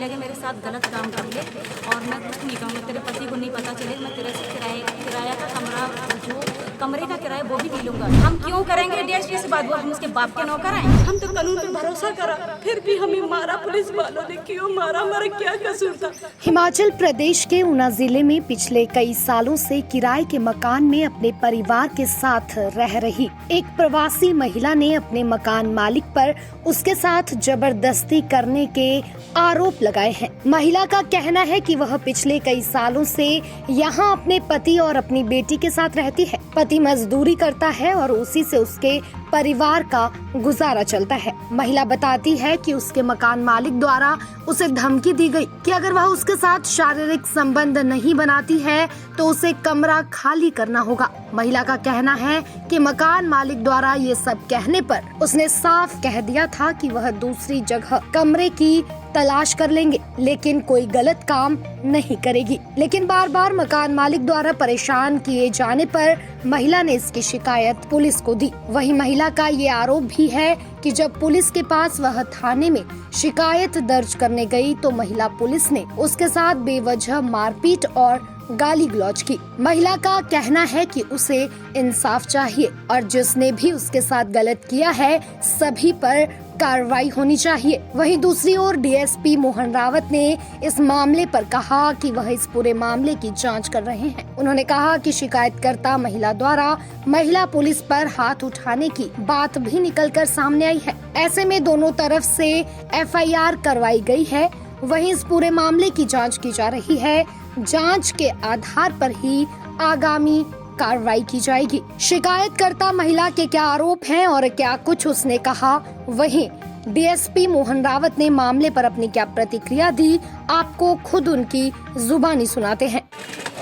लगे मेरे साथ गलत काम कर ले और मैं कुछ नहीं कहूँगा, तेरे पति को नहीं पता चले, मैं तेरे से किराया का कमरा, जो कमरे का किराया वो भी नहीं लूँगा। हम क्यों करेंगे डीएसपी से बात? वो हम उसके बाप के नौकर हैं? हम तो कानून पे भरोसा करा, फिर भी हमें मारा। पुलिस वालों ने क्यों मारा? हमारा क्या कसूर था? हिमाचल प्रदेश के ऊना जिले में पिछले कई सालों से किराए के मकान में अपने परिवार के साथ रह रही एक प्रवासी महिला ने अपने मकान मालिक पर उसके साथ जबरदस्ती करने के आरोप लगाए हैं। महिला का कहना है कि वह पिछले कई सालों से यहाँ अपने पति और अपनी बेटी के साथ रहती है। पति मजदूरी करता है और उसी से उसके परिवार का गुजारा चलता है। महिला बताती है कि उसके मकान मालिक द्वारा उसे धमकी दी गई कि अगर वह उसके साथ शारीरिक संबंध नहीं बनाती है तो उसे कमरा खाली करना होगा। महिला का कहना है कि मकान मालिक द्वारा ये सब कहने पर उसने साफ कह दिया था कि वह दूसरी जगह कमरे की तलाश कर लेंगे, लेकिन कोई गलत काम नहीं करेगी। लेकिन बार बार मकान मालिक द्वारा परेशान किए जाने पर महिला ने इसकी शिकायत पुलिस को दी। वहीं महिला का ये आरोप भी है कि जब पुलिस के पास वह थाने में शिकायत दर्ज करने गई तो महिला पुलिस ने उसके साथ बेवजह मारपीट और गाली गलौज की। महिला का कहना है कि उसे इंसाफ चाहिए और जिसने भी उसके साथ गलत किया है सभी पर कार्रवाई होनी चाहिए। वहीं दूसरी ओर डीएसपी मोहन रावत ने इस मामले पर कहा कि वह इस पूरे मामले की जांच कर रहे हैं। उन्होंने कहा कि शिकायतकर्ता महिला द्वारा महिला पुलिस पर हाथ उठाने की बात भी निकलकर सामने आई है। ऐसे में दोनों तरफ से एफआईआर करवाई गई है। वहीं इस पूरे मामले की जांच की जा रही है। जांच के आधार पर ही आगामी कार्रवाई की जाएगी। शिकायतकर्ता महिला के क्या आरोप हैं और क्या कुछ उसने कहा, वहीं डीएसपी मोहन रावत ने मामले पर अपनी क्या प्रतिक्रिया दी, आपको खुद उनकी जुबानी सुनाते हैं।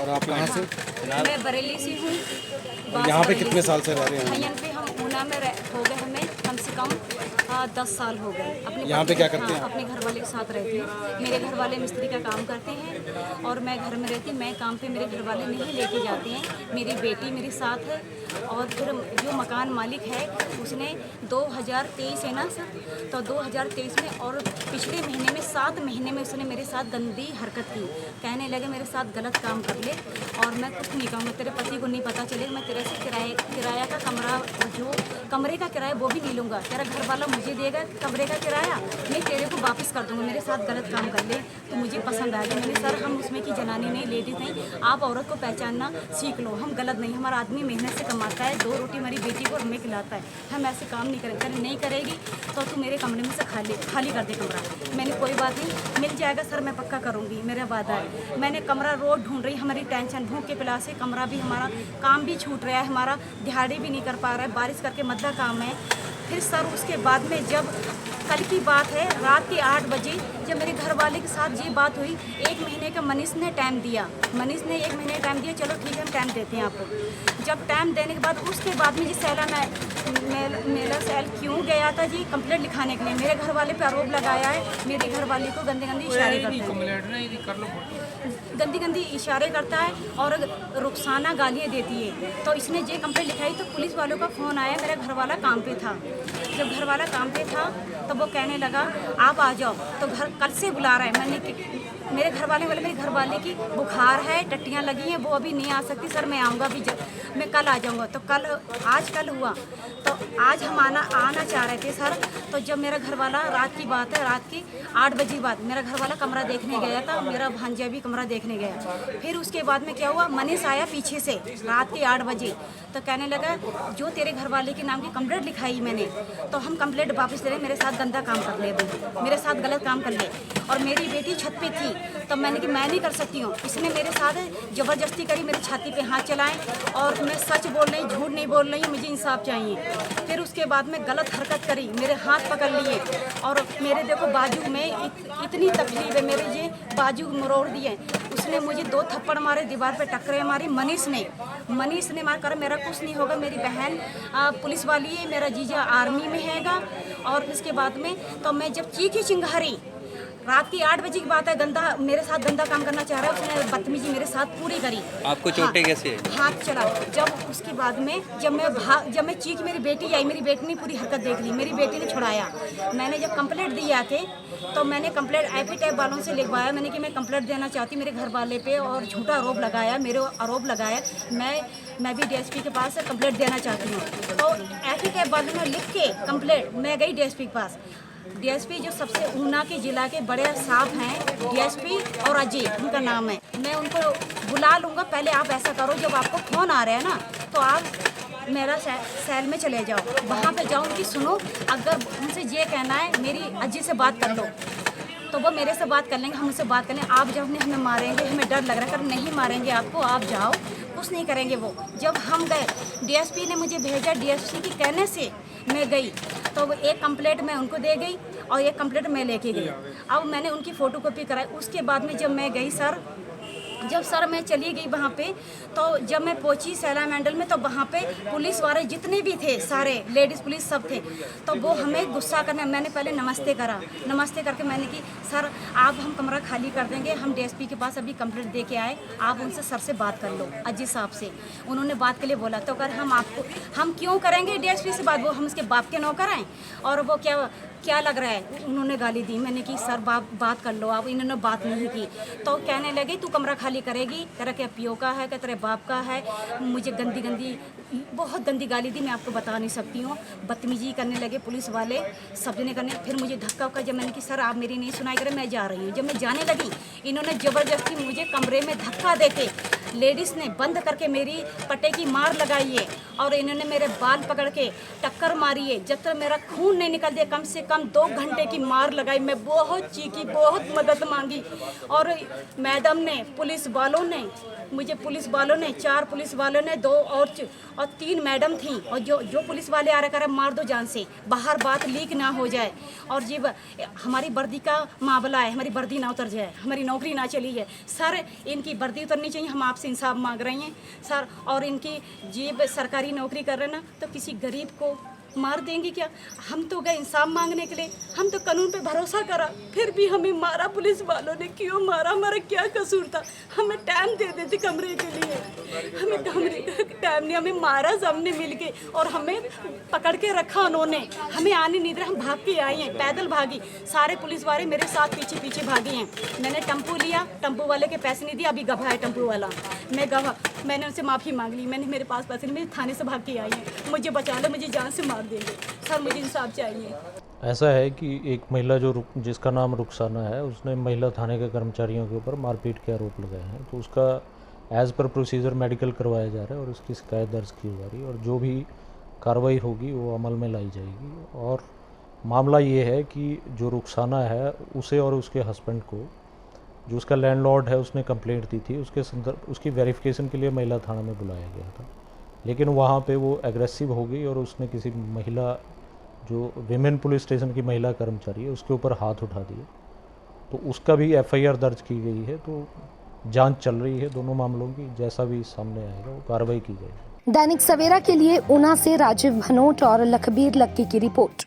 और आप कहाँ से? मैं बरेली से हूँ। यहाँ पे कितने साल से रह रहे हैं? यहाँ पे हम ऊना में हो गए, हमें कम से कम 10 साल हो गए। अपने यहाँ पे क्या करते हैं? अपने घर वाले के साथ रहती हूँ। मेरे घर वाले मिस्त्री का काम करते हैं और मैं घर में रहती। मैं काम पे मेरे घर वाले नहीं लेके जाते हैं। मेरी बेटी मेरे साथ है और फिर जो मकान मालिक है उसने 2023 है ना सर, तो 2023 में और पिछले महीने में 7 महीने में उसने मेरे साथ गंदी हरकत की। कहने लगे मेरे साथ गलत काम कर ले और मैं कुछ नहीं कहूँगा, तेरे पति को नहीं पता चले, मैं तेरे से किराया का कमरा, जो कमरे का किराया वो भी नहीं लूँगा। तेरा घर वाला मुझे देगा कमरे का किराया, मैं तेरे को वापस कर दूँगा। मेरे साथ गलत काम कर ले तो मुझे पसंद आएगा। मैंने सर हम उसमें की जनानी नहीं, लेडीज़ नहीं, आप औरत को पहचानना सीख लो। हम गलत नहीं, हमारा आदमी मेहनत से कमाता है, 2 रोटी हमारी बेटी को हमें खिलाता है। हम ऐसे काम नहीं करेंगे। नहीं करेगी तो तू मेरे कमरे में से खाली कर दे कमरा। मैंने कोई बात नहीं, मिल जाएगा सर, मैं पक्का करूँगी, मेरा वादा है। मैंने कमरा रोज ढूंढ रही, हमारी टेंशन भूख के पिला से कमरा भी, हमारा काम भी छूट रहा है, हमारा दिहाड़ी भी नहीं कर पा रहा है, बारिश करके मद्दा काम है। फिर सर उसके बाद में जब कल की बात है, रात के 8 बजे जब मेरे घर वाले के साथ ये बात हुई, 1 महीने का मनीष ने टाइम दिया। मनीष ने 1 महीने टाइम दिया, चलो ठीक है हम टाइम देते हैं आपको। जब टाइम देने के बाद उसके बाद में जी सैला मेरा सैल क्यों गया था जी कंप्लेंट लिखाने के लिए। मेरे घर वाले पे आरोप लगाया है, मेरे घर वाले को गंदे इशारे करता है, गंदी इशारे करता है और रुखसाना गालियाँ देती है। तो इसने ये कंप्लेंट लिखाई तो पुलिस वालों का फ़ोन आया, मेरा घर वाला काम पे था। जब घर वाला काम पे था तो वो कहने लगा आप आ जाओ, तो घर कल से बुला रहा है। मेरे घर वाले बोले मेरे घर वाले की बुखार है, टट्टियाँ लगी हैं, वो अभी नहीं आ सकती सर, मैं आऊँगा अभी, मैं कल आ जाऊँगा। तो कल हुआ तो आज हम आना चाह रहे थे सर। तो जब मेरा घर वाला, रात की बात है, रात की 8 बजे बाद मेरा घर वाला कमरा देखने गया था, मेरा भांजा भी कमरा देखने गया। फिर उसके बाद में क्या हुआ, मनीष आया पीछे से रात के 8 बजे, तो कहने लगा जो तेरे घर वाले के नाम की कंप्लेंट लिखाई मैंने, तो हम कंप्लेंट वापस ले रहे, मेरे साथ गंदा काम कर ले, अभी मेरे साथ गलत काम कर ले। और मेरी बेटी छत पे थी तो मैंने कि मैं नहीं कर सकती हूँ। इसने मेरे साथ ज़बरदस्ती करी, मेरी छाती पे हाथ चलाएं और मैं सच बोल रही, झूठ नहीं बोल रही हूँ, मुझे इंसाफ चाहिए। फिर उसके बाद में गलत हरकत करी, मेरे हाथ पकड़ लिए और मेरे देखो बाजू में इतनी तकलीफ है, मेरे ये बाजू मरोड़ दिए। उसने मुझे 2 थप्पड़ मारे, दीवार पे टक्करें मारी। मनीष ने मार कर, मेरा कुछ नहीं होगा, मेरी बहन पुलिस वाली है, मेरा जीजा आर्मी में हैगा। और इसके बाद में तो मैं जब चीखी चिंगारी रात की 8 बजे की बात है, गंदा मेरे साथ गंदा काम करना चाह रहा है, उसने बदतमीजी मेरे साथ पूरी करी। आपको चोटें कैसे आई? हाथ चला। जब उसके बाद में जब मैं चीख, मेरी बेटी आई, मेरी बेटी ने पूरी हरकत देख ली, मेरी बेटी ने छुड़ाया। मैंने जब कंप्लेंट दी आके, तो मैंने कंप्लेंट एफीटैप वालों से लिखवाया, मैंने कि मैं कंप्लेंट देना चाहती मेरे घर वाले पे, और झूठा आरोप लगाया, मेरे आरोप लगाया, मैं भी डीएसपी के पास कंप्लेंट देना चाहती हूँ। तो एफीटैप वालों ने लिख के कंप्लेंट, मैं गई डीएसपी के पास। डीएसपी जो सबसे ऊना के जिला के बड़े साहब हैं, डीएसपी और अजय उनका नाम है, मैं उनको बुला लूँगा। पहले आप ऐसा करो, जब आपको फ़ोन आ रहा है ना, तो आप मेरा सेल में चले जाओ, वहाँ पे जाओ, उनकी सुनो। अगर उनसे ये कहना है मेरी अजय से बात कर लो, तो वो मेरे से बात कर लेंगे, हम उनसे बात कर लेंगे। आप जब हमें मारेंगे, हमें डर लग रहा है, कर नहीं मारेंगे आपको, आप जाओ, कुछ नहीं करेंगे वो। जब हम गए, डीएसपी ने मुझे भेजा, डीएसपी के कहने से मैं गई, तो वो एक कंप्लेंट मैं उनको दे गई और एक कंप्लेंट मैं लेके गई। अब मैंने उनकी फ़ोटोकॉपी कराई। उसके बाद में जब मैं गई जब मैं चली गई वहाँ पे, तो जब मैं पहुँची सैला मंडल में, तो वहाँ पे पुलिस वाले जितने भी थे, सारे लेडीज़ पुलिस सब थे, तो वो हमें गुस्सा करने। मैंने पहले नमस्ते करा, नमस्ते करके मैंने कि सर आप हम कमरा खाली कर देंगे, हम डीएसपी के पास अभी कंप्लेंट दे के आए, आप उनसे सर से बात कर लो, अजय साहब से। उन्होंने बात के लिए बोला, तो अगर हम क्यों करेंगे डीएसपी से बात, वो हम उसके बाप के नौकर हैं, और वो क्या लग रहा है, उन्होंने गाली दी। मैंने कि सर बात कर लो आप, इन्होंने बात नहीं की। तो कहने लगे तू कमरा खाली करेगी, तेरा क्या पियो का है, क्या तेरे बाप का है। मुझे बहुत गंदी गाली दी, मैं आपको बता नहीं सकती हूँ। बदतमीजी करने लगे पुलिस वाले, सब जने करने। फिर मुझे धक्का उक्का, जब मैंने कि सर आप मेरी नहीं सुनाई करे, मैं जा रही हूँ। जब मैं जाने लगी, इन्होंने ज़बरदस्ती मुझे कमरे में धक्का देके, लेडीज़ ने बंद करके मेरी पट्टे की मार लगाई है, और इन्होंने मेरे बाल पकड़ के टक्कर मारी है। जब तक मेरा खून नहीं निकल दिया, कम से कम 2 घंटे की मार लगाई। मैं बहुत चीखी, बहुत मदद मांगी, और मैडम ने, पुलिस वालों ने मुझे, 4 पुलिस वालों ने, 2 और 3 मैडम थी, और जो पुलिस वाले आ रहे कर मार दो जान से, बाहर बात लीक ना हो जाए, और जी हमारी वर्दी का मामला है, हमारी वर्दी ना उतर जाए, हमारी नौकरी ना चली जाए। सर इनकी वर्दी उतरनी चाहिए, हम आपसे इंसाफ मांग रहे हैं सर। और इनकी जीब सरकारी नौकरी कर रहे हैं ना, तो किसी गरीब को मार देंगे क्या? हम तो गए इंसाफ मांगने के लिए, हम तो कानून पे भरोसा करा, फिर भी हमें मारा पुलिस वालों ने। क्यों मारा? हमारा क्या कसूर था? हमें टाइम दे देते कमरे के लिए, हमें कमरे का टाइम नहीं, हमें मारा सबने मिल के, और हमें पकड़ के रखा उन्होंने, हमें आने नहीं दिया। हम भाग के आई हैं, पैदल भागी, सारे पुलिस वाले मेरे साथ पीछे पीछे भागे हैं। मैंने टेम्पो लिया, टेम्पो वाले के पैसे नहीं दिए, अभी गवाह है टेम्पो वाला, मैं गवाह। मैंने उनसे माफ़ी मांग ली, मैंने मेरे पास पैसे नहीं, मैं थाने से भाग के आई हैं, मुझे बचा लो, मुझे जान से मार देंगे सर, मुझे इंसाफ चाहिए। ऐसा है कि एक महिला जिसका नाम रुखसाना है, उसने महिला थाने के कर्मचारियों के ऊपर मारपीट के आरोप लगाए हैं, तो उसका एज़ पर प्रोसीजर मेडिकल करवाया जा रहा है, और उसकी शिकायत दर्ज की जा रही है, और जो भी कार्रवाई होगी वो अमल में लाई जाएगी। और मामला ये है कि जो रुखसाना है, उसे और उसके हस्बैंड को, जो उसका लैंडलॉर्ड है, उसने कंप्लेंट दी थी, उसकी वेरिफिकेशन के लिए महिला थाना में बुलाया गया था, लेकिन वहाँ पे वो एग्रेसिव हो गई और उसने किसी महिला, जो विमेन पुलिस स्टेशन की महिला कर्मचारी है, उसके ऊपर हाथ उठा दिए। तो उसका भी एफआईआर दर्ज की गई है, तो जांच चल रही है दोनों मामलों की, जैसा भी सामने आएगा वो कार्रवाई की जाएगी। दैनिक सवेरा के लिए ऊना से राजीव भनोट और लखबीर लक्की की रिपोर्ट।